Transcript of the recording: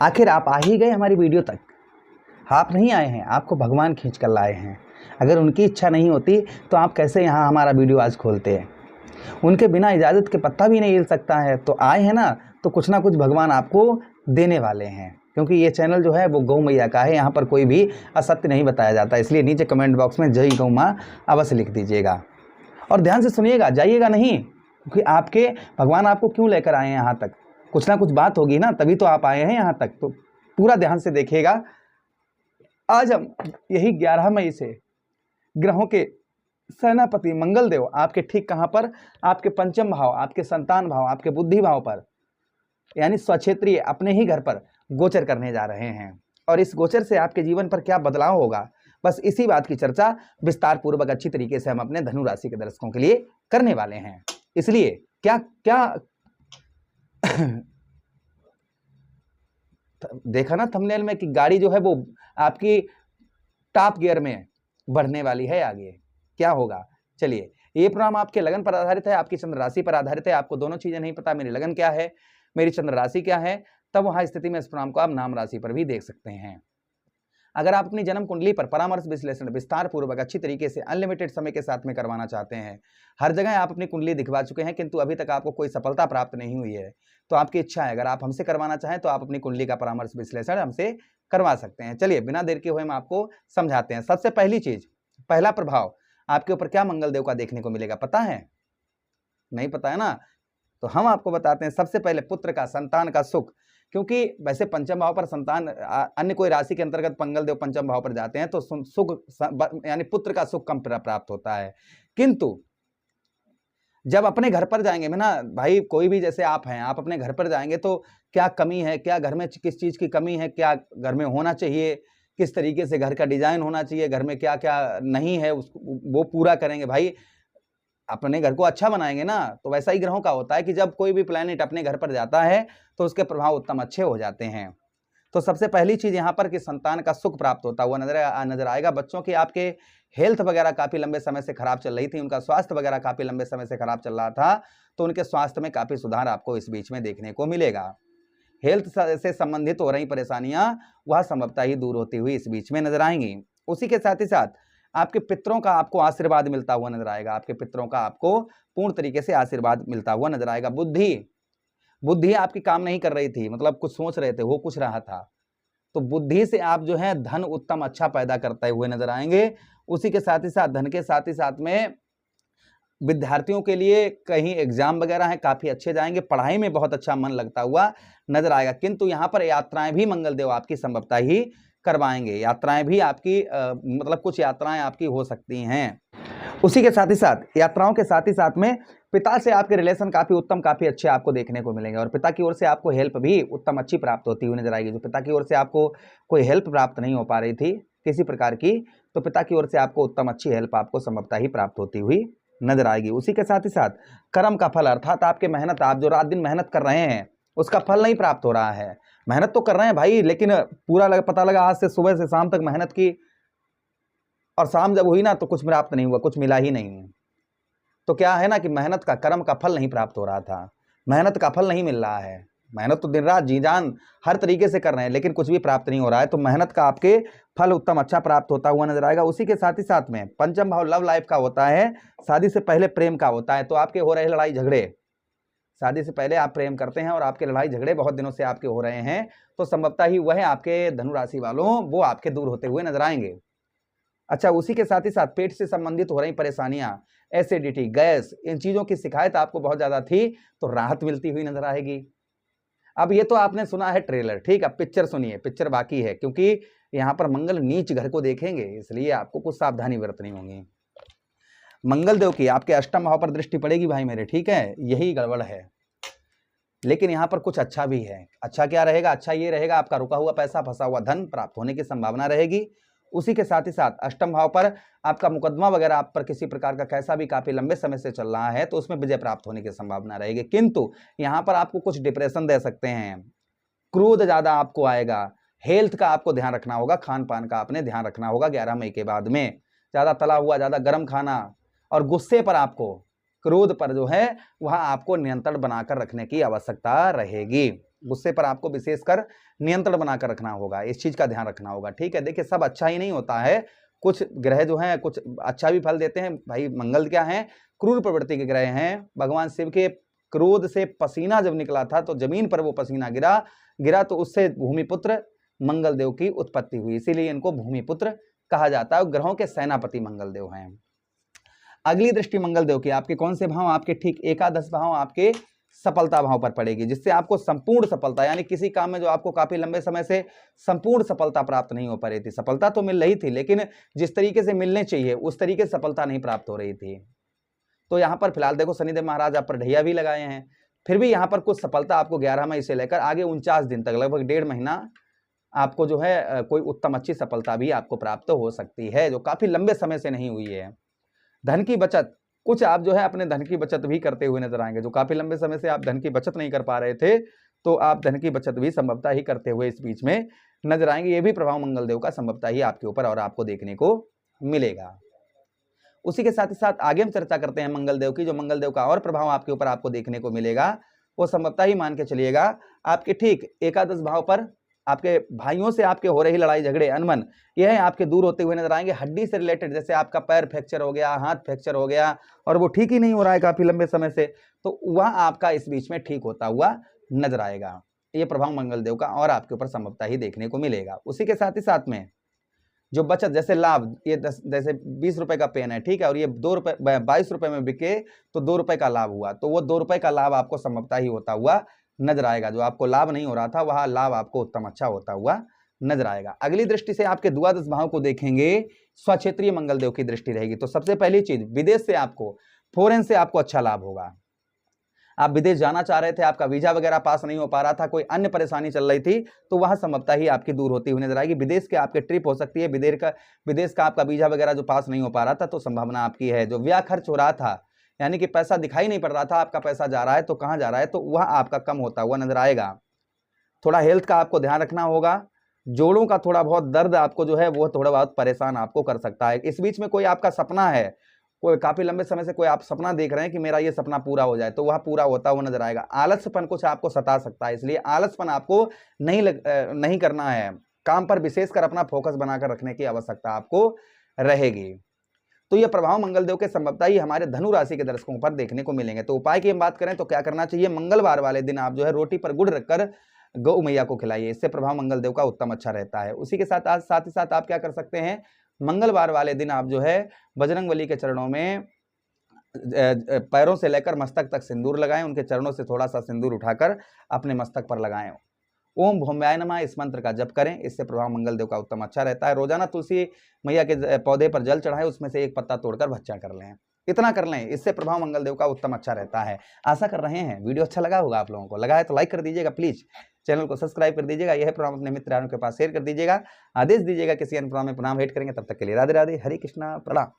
आखिर आप आ ही गए हमारी वीडियो तक। आप नहीं आए हैं, आपको भगवान खींच कर लाए हैं। अगर उनकी इच्छा नहीं होती तो आप कैसे यहाँ हमारा वीडियो आज खोलते हैं। उनके बिना इजाज़त के पत्ता भी नहीं हिल सकता है, तो आए हैं ना कुछ ना कुछ भगवान आपको देने वाले हैं। क्योंकि ये चैनल जो है वो गौ मैया का है, यहाँ पर कोई भी असत्य नहीं बताया जाता। इसलिए नीचे कमेंट बॉक्स में जय गौ माँ अवश्य लिख दीजिएगा और ध्यान से सुनिएगा, जाइएगा नहीं। क्योंकि आपके भगवान आपको क्यों लेकर आए हैं यहाँ तक, कुछ ना कुछ बात होगी ना, तभी तो आप आए हैं यहाँ तक। तो पूरा ध्यान से देखिएगा। आज हम यही 11 मई से ग्रहों के सेनापति मंगल देव आपके ठीक कहां पर, आपके पंचम भाव, आपके संतान भाव, आपके बुद्धि भाव पर, यानी स्वक्षेत्रीय अपने ही घर पर गोचर करने जा रहे हैं। और इस गोचर से आपके जीवन पर क्या बदलाव होगा, बस इसी बात की चर्चा विस्तार पूर्वक अच्छी तरीके से हम अपने धनु राशि के दर्शकों के लिए करने वाले हैं। इसलिए क्या क्या देखा ना थंबनेल में कि गाड़ी जो है वो आपकी टॉप गियर में बढ़ने वाली है। आगे क्या होगा, चलिए। ये प्रोग्राम आपके लगन पर आधारित है, आपकी चंद्र राशि पर आधारित है। आपको दोनों चीजें नहीं पता, मेरी लगन क्या है, मेरी चंद्र राशि क्या है, तब वहां स्थिति में इस प्रोग्राम को आप नाम राशि पर भी देख सकते हैं। अगर आप अपनी जन्म कुंडली पर परामर्श विश्लेषण विस्तार पूर्वक अच्छी तरीके से अनलिमिटेड समय के साथ में करवाना चाहते हैं, हर जगह आप अपनी कुंडली दिखवा चुके हैं किंतु अभी तक आपको कोई सफलता प्राप्त नहीं हुई है, तो आपकी इच्छा है अगर आप हमसे करवाना चाहें तो आप अपनी कुंडली का परामर्श विश्लेषण हमसे करवा सकते हैं। चलिए बिना देर के हुए हम आपको समझाते हैं। सबसे पहली चीज, पहला प्रभाव आपके ऊपर क्या मंगल देव का देखने को मिलेगा, पता है? नहीं पता है ना, तो हम आपको बताते हैं। सबसे पहले पुत्र का, संतान का सुख, क्योंकि वैसे पंचम भाव पर संतान अन्य कोई राशि के अंतर्गत मंगल देव पंचम भाव पर जाते हैं तो सुख यानी पुत्र का सुख कम प्राप्त होता है। किंतु जब अपने घर पर जाएंगे ना भाई, कोई भी जैसे आप हैं, आप अपने घर पर जाएंगे तो क्या कमी है, क्या घर में किस चीज की कमी है, क्या घर में होना चाहिए, किस तरीके से घर का डिजाइन होना चाहिए, घर में क्या क्या नहीं है वो पूरा करेंगे भाई। अपने घर को अच्छा बनाएंगे ना, तो वैसा ही ग्रहों का होता है कि जब कोई भी प्लेनेट अपने घर पर जाता है तो उसके प्रभाव उत्तम अच्छे हो जाते हैं। तो सबसे पहली चीज यहाँ पर कि संतान का सुख प्राप्त होता हुआ नजर आएगा। बच्चों की आपके हेल्थ वगैरह काफी लंबे समय से खराब चल रही थी, उनका स्वास्थ्य वगैरह काफी लंबे समय से खराब चल रहा था, तो उनके स्वास्थ्य में काफी सुधार आपको इस बीच में देखने को मिलेगा। हेल्थ से संबंधित हो रही परेशानियां वह संभवतः ही दूर होती हुई इस बीच में नजर आएंगी। उसी के साथ ही साथ आपके पितरों का आपको आशीर्वाद मिलता हुआ नजर आएगा। आपके पितरों का आपको पूर्ण तरीके से आशीर्वाद मिलता हुआ नजर आएगा। बुद्धि आपकी काम नहीं कर रही थी, मतलब कुछ सोच रहे थे, हो कुछ रहा था, तो बुद्धि से आप जो है धन उत्तम अच्छा पैदा करते हुए नजर आएंगे। उसी के साथ ही साथ धन के साथ ही साथ में विद्यार्थियों के लिए कहीं एग्जाम वगैरह है काफी अच्छे जाएंगे, पढ़ाई में बहुत अच्छा मन लगता हुआ नजर आएगा। किंतु यहाँ पर यात्राएं भी मंगल देव आपकी संभवतः ही करवाएंगे। यात्राएं भी आपकी मतलब कुछ यात्राएं आपकी हो सकती हैं। उसी के साथ ही साथ यात्राओं के साथ ही साथ में पिता से आपके रिलेशन काफी उत्तम काफी अच्छे आपको देखने को मिलेंगे और पिता की ओर से आपको हेल्प भी उत्तम अच्छी प्राप्त होती हुई नजर आएगी। जो पिता की ओर से आपको कोई हेल्प प्राप्त नहीं हो पा रही थी किसी प्रकार की, तो पिता की ओर से आपको उत्तम अच्छी हेल्प आपको संभवतः ही प्राप्त होती हुई नजर आएगी। उसी के साथ ही साथ कर्म का फल, अर्थात आपके मेहनत, आप जो रात दिन मेहनत कर रहे हैं उसका फल नहीं प्राप्त हो रहा है। मेहनत तो कर रहे हैं भाई, लेकिन पूरा पता लगा आज से सुबह से शाम तक मेहनत की और शाम जब हुई ना तो कुछ प्राप्त नहीं हुआ, कुछ मिला ही नहीं। तो क्या है ना कि मेहनत का, कर्म का फल नहीं प्राप्त हो रहा था, मेहनत का फल नहीं मिल रहा है। मेहनत तो दिन रात जी जान हर तरीके से कर रहे हैं लेकिन कुछ भी प्राप्त नहीं हो रहा है, तो मेहनत का आपके फल उत्तम अच्छा प्राप्त होता हुआ नजर आएगा। उसी के साथ ही साथ में पंचम भाव लव लाइफ का होता है, शादी से पहले प्रेम का होता है। तो आपके हो रहे लड़ाई झगड़े, शादी से पहले आप प्रेम करते हैं और आपके लड़ाई झगड़े बहुत दिनों से आपके हो रहे हैं, तो संभवतः ही वह आपके धनु राशि वालों वो आपके दूर होते हुए नजर आएंगे। अच्छा, उसी के साथ ही साथ पेट से संबंधित हो रही परेशानियां, एसिडिटी, गैस, इन चीजों की शिकायत आपको बहुत ज्यादा थी, तो राहत मिलती हुई नजर आएगी। अब ये तो आपने सुना है ट्रेलर, ठीक, अब पिक्चर सुनिए, पिक्चर बाकी है, क्योंकि यहाँ पर मंगल नीच घर को देखेंगे, इसलिए आपको कुछ सावधानी बरतनी होगी। मंगल देव की आपके अष्टम भाव पर दृष्टि पड़ेगी भाई मेरे, ठीक है, यही गड़बड़ है। लेकिन यहाँ पर कुछ अच्छा भी है। अच्छा क्या रहेगा? अच्छा ये रहेगा आपका रुका हुआ पैसा, फंसा हुआ धन प्राप्त होने की संभावना रहेगी। उसी के साथ ही साथ अष्टम भाव पर आपका मुकदमा वगैरह आप पर किसी प्रकार का कैसा भी काफी लंबे समय से चल रहा है तो उसमें विजय प्राप्त होने की संभावना रहेगी। किंतु यहाँ पर आपको कुछ डिप्रेशन दे सकते हैं, क्रोध ज्यादा आपको आएगा, हेल्थ का आपको ध्यान रखना होगा, खान पान का आपने ध्यान रखना होगा 11 मई के बाद में। ज्यादा तला हुआ, ज्यादा गर्म खाना और गुस्से पर आपको क्रोध पर जो है वह आपको नियंत्रण बनाकर रखने की आवश्यकता रहेगी। गुस्से पर आपको विशेषकर नियंत्रण बनाकर रखना होगा, इस चीज का ध्यान रखना होगा। ठीक है, देखिए सब अच्छा ही नहीं होता है, कुछ ग्रह जो हैं कुछ अच्छा भी फल देते हैं। भाई मंगल क्या है, क्रूर प्रवृत्ति के ग्रह हैं। भगवान शिव के क्रोध से पसीना जब निकला था तो जमीन पर वो पसीना गिरा तो उससे भूमिपुत्र मंगल देव की उत्पत्ति हुई, इसीलिए इनको भूमिपुत्र कहा जाता है। ग्रहों के सेनापति मंगल देव हैं। अगली दृष्टि मंगल देव की आपके कौन से भाव, आपके ठीक एकादश भाव आपके सफलता भाव पर पड़ेगी, जिससे आपको संपूर्ण सफलता, यानी किसी काम में जो आपको काफी लंबे समय से संपूर्ण सफलता प्राप्त नहीं हो पा रही थी, सफलता तो मिल रही थी लेकिन जिस तरीके से मिलने चाहिए उस तरीके से सफलता नहीं प्राप्त हो रही थी। तो यहाँ पर फिलहाल देखो शनिदेव महाराज आप पर ढैया भी लगाए हैं, फिर भी यहाँ पर कुछ सफलता आपको 11 मई से लेकर आगे 49 दिन तक, लगभग 1.5 महीना आपको जो है कोई उत्तम अच्छी सफलता भी आपको प्राप्त हो सकती है, जो काफी लंबे समय से नहीं हुई है। धन की बचत, कुछ आप जो है अपने धन की बचत भी करते हुए नजर आएंगे, जो काफी लंबे समय से आप धन की बचत नहीं कर पा रहे थे तो आप धन की बचत भी संभवतः ही करते हुए इस बीच में नजर आएंगे। ये भी प्रभाव मंगल देव का संभवतः ही आपके ऊपर और आपको देखने को मिलेगा। उसी के साथ ही साथ आगे हम चर्चा करते हैं मंगल देव की, जो मंगल देव का और प्रभाव आपके ऊपर आपको देखने को मिलेगा वो संभवतः ही मान के चलिएगा आपके ठीक एकादश भाव पर आपके भाइयों से आपके हो रही लड़ाई झगड़े अनबन, यह आपके दूर होते हुए नजर आएंगे। हड्डी से रिलेटेड, जैसे आपका पैर फ्रैक्चर हो गया, हाथ फ्रैक्चर हो गया और वो ठीक ही नहीं हो रहा है काफी लंबे समय से, तो वह आपका इस बीच में ठीक होता हुआ नजर आएगा। ये प्रभाव मंगल देव का और आपके ऊपर संभवतः ही देखने को मिलेगा। उसी के साथ ही साथ में जो बचत, जैसे लाभ, ये जैसे 20 रुपए का पेन है, ठीक है, और ये 2 रुपए 22 रुपए में बिके तो 2 रुपए का लाभ हुआ, तो वो 2 रुपए का लाभ आपको संभवतः ही होता हुआ नजर आएगा। जो आपको लाभ नहीं हो रहा था वह लाभ आपको उत्तम अच्छा होता हुआ नजर आएगा। अगली दृष्टि से आपके द्वादश भाव को देखेंगे, स्वक्षेत्रीय मंगल देव की दृष्टि रहेगी। तो सबसे पहली चीज, विदेश से आपको, फॉरेन से आपको अच्छा लाभ होगा। आप विदेश जाना चाह रहे थे, आपका वीजा वगैरह पास नहीं हो पा रहा था, कोई अन्य परेशानी चल रही थी, तो वह संभवतः ही आपकी दूर होती हुई नजर आएगी। विदेश के आपके ट्रिप हो सकती है, विदेश का आपका वीजा वगैरह जो पास नहीं हो पा रहा था तो संभावना आपकी है। जो व्यय खर्च हो रहा था, यानी कि पैसा दिखाई नहीं पड़ रहा था, आपका पैसा जा रहा है तो कहाँ जा रहा है, तो वह आपका कम होता हुआ नजर आएगा। थोड़ा हेल्थ का आपको ध्यान रखना होगा, जोड़ों का थोड़ा बहुत दर्द आपको जो है वो थोड़ा बहुत परेशान आपको कर सकता है। इस बीच में कोई आपका सपना है, कोई काफी लंबे समय से कोई आप सपना देख रहे हैं कि मेरा ये सपना पूरा हो जाए, तो वह पूरा होता हुआ नजर आएगा। आलस्यपन कुछ आपको सता सकता है, इसलिए आलस्यपन आपको नहीं करना है। काम पर विशेषकर अपना फोकस बनाकर रखने की आवश्यकता आपको रहेगी। तो ये प्रभाव मंगल देव के संभवतः ही हमारे धनु राशि के दर्शकों पर देखने को मिलेंगे। तो उपाय की हम बात करें तो क्या करना चाहिए, मंगलवार वाले दिन आप जो है रोटी पर गुड़ रखकर गौ मैया को खिलाइए, इससे प्रभाव मंगल देव का उत्तम अच्छा रहता है। उसी के साथ ही साथ आप क्या कर सकते हैं, मंगलवार वाले दिन आप जो है बजरंगबली के चरणों में पैरों से लेकर मस्तक तक सिंदूर लगाएं, उनके चरणों से थोड़ा सा सिंदूर उठाकर अपने मस्तक पर लगाएं। ओम भौम्याय नमः इस मंत्र का जप करें, इससे प्रभाव मंगल देव का उत्तम अच्छा रहता है। रोजाना तुलसी मैया के पौधे पर जल चढ़ाएं, उसमें से एक पत्ता तोड़कर भच्चा कर लें, इतना कर लें, इससे प्रभाव मंगल देव का उत्तम अच्छा रहता है। आशा कर रहे हैं वीडियो अच्छा लगा होगा, आप लोगों को लगा है तो लाइक कर दीजिएगा, प्लीज चैनल को सब्सक्राइब कर दीजिएगा, यह प्रोग्राम अपने मित्रों के पास शेयर कर दीजिएगा, आदेश दीजिएगा किसी अन्य प्रोग्राम में पुनः भेंट करेंगे। तब तक के लिए राधे राधे, हरे कृष्णा, प्रणाम।